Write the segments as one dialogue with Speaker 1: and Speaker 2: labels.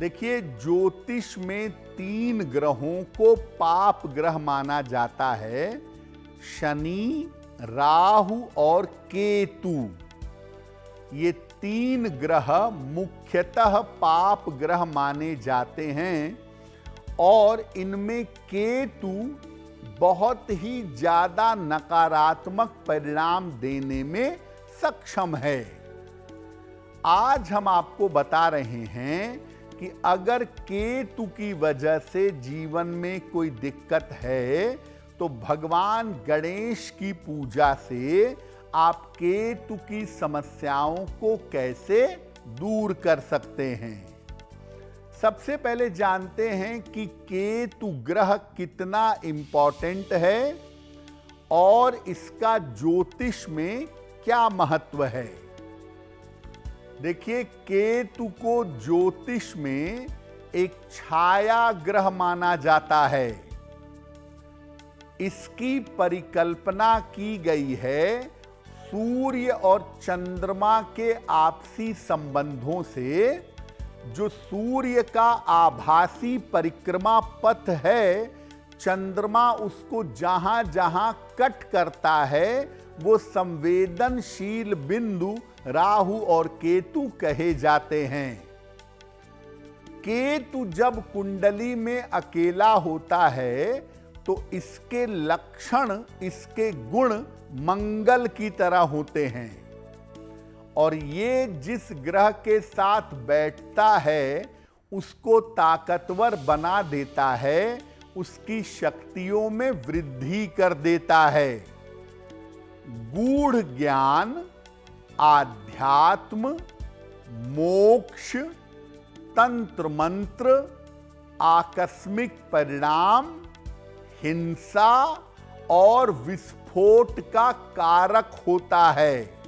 Speaker 1: देखिए, ज्योतिष में 3 ग्रहों को पाप ग्रह माना जाता है। शनि, राहु और केतु। ये 3 ग्रह मुख्यतः पाप ग्रह माने जाते हैं और इनमें केतु बहुत ही ज्यादा नकारात्मक परिणाम देने में सक्षम है। आज हम आपको बता रहे हैं कि अगर केतु की वजह से जीवन में कोई दिक्कत है तो भगवान गणेश की पूजा से आप केतु की समस्याओं को कैसे दूर कर सकते हैं। सबसे पहले जानते हैं कि केतु ग्रह कितना इंपॉर्टेंट है और इसका ज्योतिष में क्या महत्व है। देखिए, केतु को ज्योतिष में एक छाया ग्रह माना जाता है। इसकी परिकल्पना की गई है सूर्य और चंद्रमा के आपसी संबंधों से। जो सूर्य का आभासी परिक्रमा पथ है, चंद्रमा उसको जहां जहां कट करता है वो संवेदनशील बिंदु राहु और केतु कहे जाते हैं। केतु जब कुंडली में अकेला होता है तो इसके लक्षण, इसके गुण मंगल की तरह होते हैं और ये जिस ग्रह के साथ बैठता है उसको ताकतवर बना देता है, उसकी शक्तियों में वृद्धि कर देता है। गूढ़ ज्ञान, आध्यात्म, मोक्ष, तंत्र मंत्र, आकस्मिक परिणाम, हिंसा और विस्फोट का कारक होता है।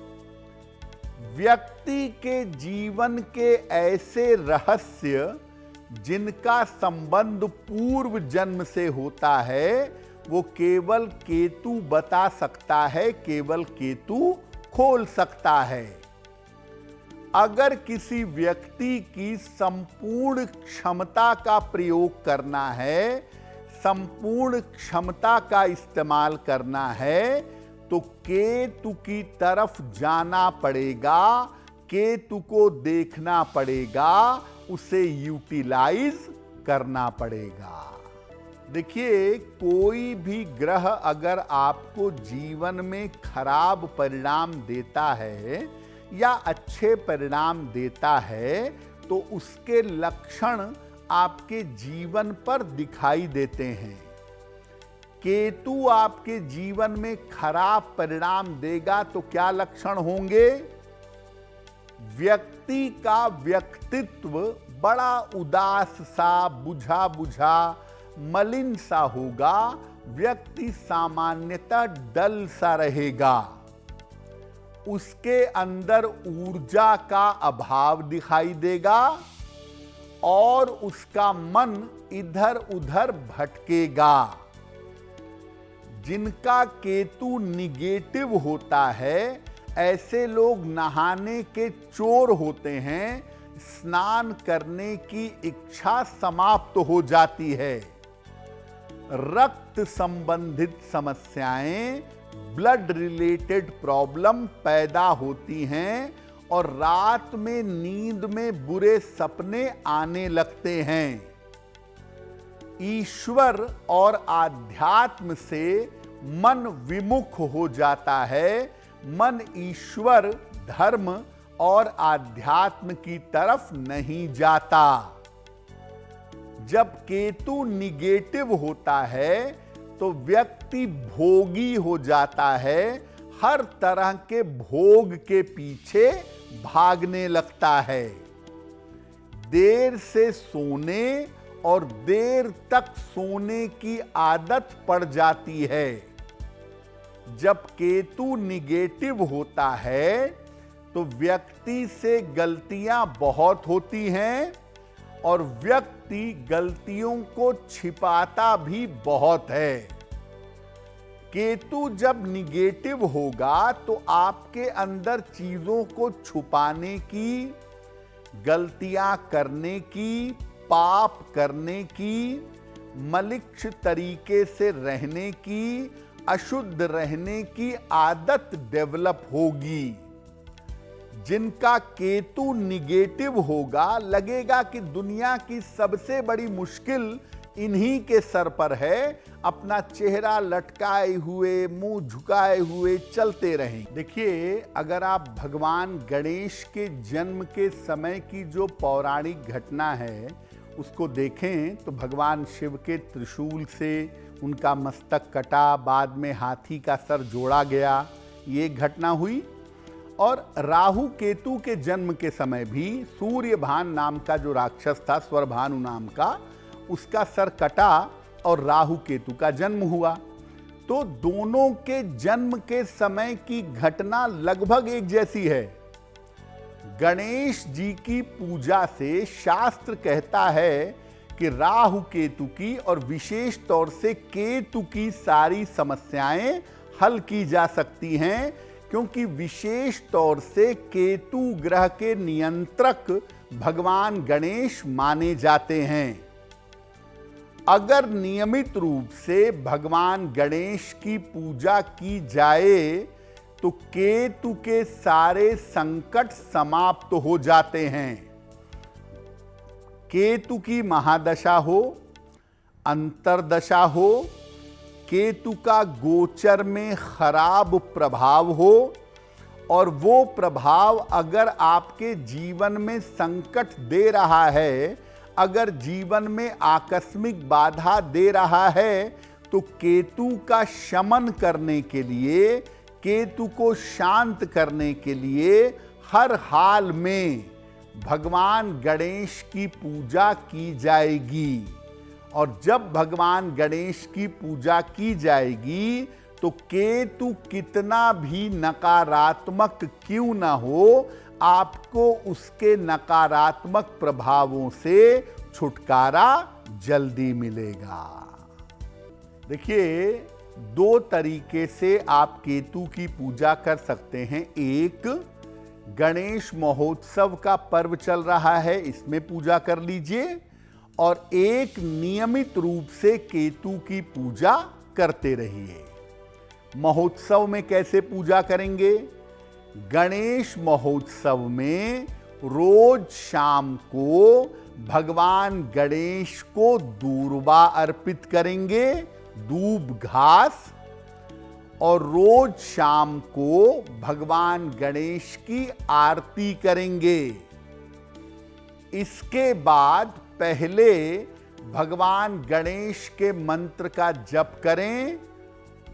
Speaker 1: व्यक्ति के जीवन के ऐसे रहस्य जिनका संबंध पूर्व जन्म से होता है वो केवल केतु बता सकता है, केवल केतु खोल सकता है। अगर किसी व्यक्ति की संपूर्ण क्षमता का प्रयोग करना है, संपूर्ण क्षमता का इस्तेमाल करना है तो केतु की तरफ जाना पड़ेगा, केतु को देखना पड़ेगा, उसे यूटिलाइज करना पड़ेगा। देखिए, कोई भी ग्रह अगर आपको जीवन में खराब परिणाम देता है या अच्छे परिणाम देता है तो उसके लक्षण आपके जीवन पर दिखाई देते हैं। केतु आपके जीवन में खराब परिणाम देगा तो क्या लक्षण होंगे? व्यक्ति का व्यक्तित्व बड़ा उदास सा, बुझा बुझा, मलिन सा होगा। व्यक्ति सामान्यतः डल सा रहेगा। उसके अंदर ऊर्जा का अभाव दिखाई देगा और उसका मन इधर उधर भटकेगा। जिनका केतु निगेटिव होता है ऐसे लोग नहाने के चोर होते हैं, स्नान करने की इच्छा समाप्त हो जाती है। रक्त संबंधित समस्याएं, ब्लड रिलेटेड प्रॉब्लम पैदा होती हैं और रात में नींद में बुरे सपने आने लगते हैं। ईश्वर और आध्यात्म से मन विमुख हो जाता है। मन ईश्वर, धर्म और आध्यात्म की तरफ नहीं जाता। जब केतु निगेटिव होता है तो व्यक्ति भोगी हो जाता है, हर तरह के भोग के पीछे भागने लगता है। देर से सोने और देर तक सोने की आदत पड़ जाती है। जब केतु निगेटिव होता है तो व्यक्ति से गलतियां बहुत होती हैं और व्यक्ति गलतियों को छिपाता भी बहुत है। केतु जब निगेटिव होगा तो आपके अंदर चीजों को छुपाने की गलतियां करने की, पाप करने की, मलिक्ष तरीके से रहने की, अशुद्ध रहने की आदत डेवलप होगी। जिनका केतु निगेटिव होगा, लगेगा कि दुनिया की सबसे बड़ी मुश्किल इन्हीं के सर पर है, अपना चेहरा लटकाए हुए, मुंह झुकाए हुए चलते रहें। देखिए, अगर आप भगवान गणेश के जन्म के समय की जो पौराणिक घटना है उसको देखें तो भगवान शिव के त्रिशूल से उनका मस्तक कटा, बाद में हाथी का सर जोड़ा गया, ये घटना हुई। और राहु केतु के जन्म के समय भी सूर्यभान नाम का जो राक्षस था, स्वरभानु नाम का, उसका सर कटा और राहु केतु का जन्म हुआ। तो दोनों के जन्म के समय की घटना लगभग एक जैसी है। गणेश जी की पूजा से शास्त्र कहता है कि राहु केतु की और विशेष तौर से केतु की सारी समस्याएं हल की जा सकती हैं, क्योंकि विशेष तौर से केतु ग्रह के नियंत्रक भगवान गणेश माने जाते हैं। अगर नियमित रूप से भगवान गणेश की पूजा की जाए तो केतु के सारे संकट समाप्त हो जाते हैं। केतु की महादशा हो, अंतरदशा हो, केतु का गोचर में खराब प्रभाव हो और वो प्रभाव अगर आपके जीवन में संकट दे रहा है, अगर जीवन में आकस्मिक बाधा दे रहा है, तो केतु का शमन करने के लिए, केतु को शांत करने के लिए हर हाल में भगवान गणेश की पूजा की जाएगी। और जब भगवान गणेश की पूजा की जाएगी तो केतु कितना भी नकारात्मक क्यों ना हो, आपको उसके नकारात्मक प्रभावों से छुटकारा जल्दी मिलेगा। देखिए, दो तरीके से आप केतु की पूजा कर सकते हैं। एक, गणेश महोत्सव का पर्व चल रहा है, इसमें पूजा कर लीजिए। और एक, नियमित रूप से केतु की पूजा करते रहिए। महोत्सव में कैसे पूजा करेंगे? गणेश महोत्सव में रोज शाम को भगवान गणेश को दूर्वा अर्पित करेंगे, दूब घास, और रोज शाम को भगवान गणेश की आरती करेंगे। इसके बाद पहले भगवान गणेश के मंत्र का जप करें,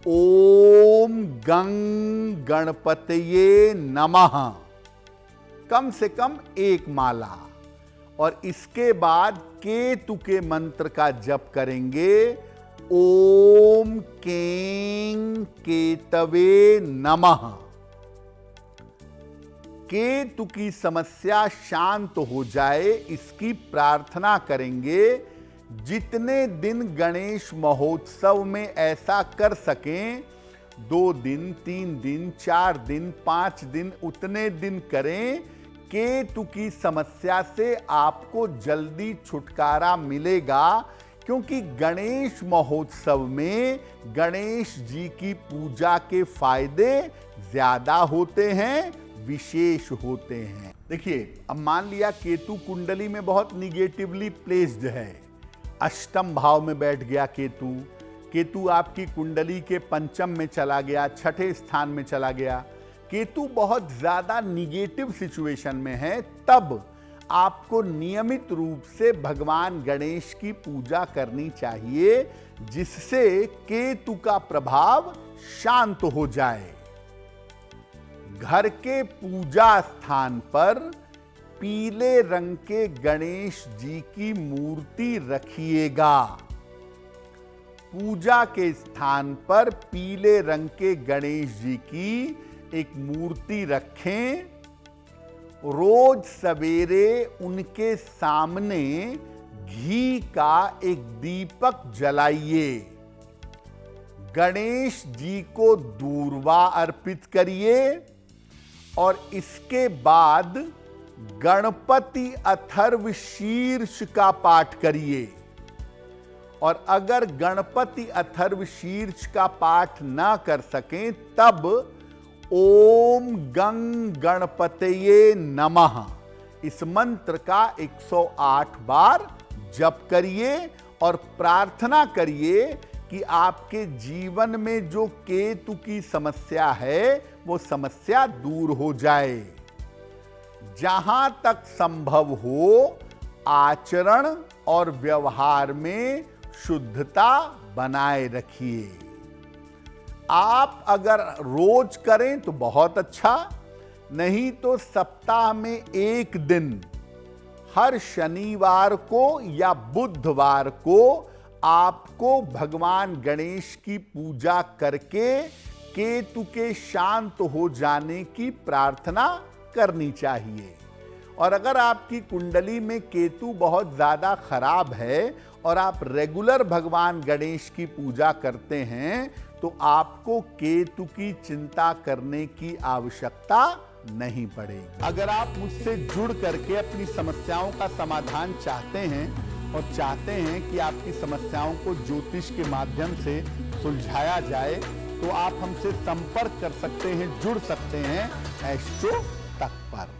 Speaker 1: ओम गंग गणपतये नमः, कम से कम एक माला। और इसके बाद केतु के मंत्र का जप करेंगे, ओम कें केतवे नमः। केतु की समस्या शांत हो जाए, इसकी प्रार्थना करेंगे। जितने दिन गणेश महोत्सव में ऐसा कर सकें, 2 दिन, 3 दिन, 4 दिन, 5 दिन, उतने दिन करें। केतु की समस्या से आपको जल्दी छुटकारा मिलेगा, क्योंकि गणेश महोत्सव में गणेश जी की पूजा के फायदे ज्यादा होते हैं, विशेष होते हैं। देखिए, अब मान लिया केतु कुंडली में बहुत निगेटिवली प्लेस्ड है, अष्टम भाव में बैठ गया केतु, केतु आपकी कुंडली के पंचम में चला गया, छठे स्थान में चला गया, केतु बहुत ज्यादा निगेटिव सिचुएशन में है, तब आपको नियमित रूप से भगवान गणेश की पूजा करनी चाहिए, जिससे केतु का प्रभाव शांत हो जाए। घर के पूजा स्थान पर पीले रंग के गणेश जी की मूर्ति रखिएगा। पूजा के स्थान पर पीले रंग के गणेश जी की एक मूर्ति रखें। रोज सवेरे उनके सामने घी का एक दीपक जलाइए। गणेश जी को दूर्वा अर्पित करिए और इसके बाद गणपति अथर्व शीर्ष का पाठ करिए। और अगर गणपति अथर्व शीर्ष का पाठ ना कर सकें तब ओम गंग गणपतये नमः इस मंत्र का 108 बार जप करिए और प्रार्थना करिए कि आपके जीवन में जो केतु की समस्या है वो समस्या दूर हो जाए। जहां तक संभव हो आचरण और व्यवहार में शुद्धता बनाए रखिए। आप अगर रोज करें तो बहुत अच्छा, नहीं तो सप्ताह में एक दिन हर शनिवार को या बुधवार को आपको भगवान गणेश की पूजा करके केतु के शांत हो जाने की प्रार्थना करनी चाहिए। और अगर आपकी कुंडली में केतु बहुत ज्यादा खराब है और आप रेगुलर भगवान गणेश की पूजा करते हैं तो आपको केतु की चिंता करने की आवश्यकता नहीं पड़ेगी। अगर आप मुझसे जुड़ करके अपनी समस्याओं का समाधान चाहते हैं और चाहते हैं कि आपकी समस्याओं को ज्योतिष के माध्यम से सुलझाया जाए तो आप हमसे संपर्क कर सकते हैं, जुड़ सकते हैं एस्ट्रो तक पर।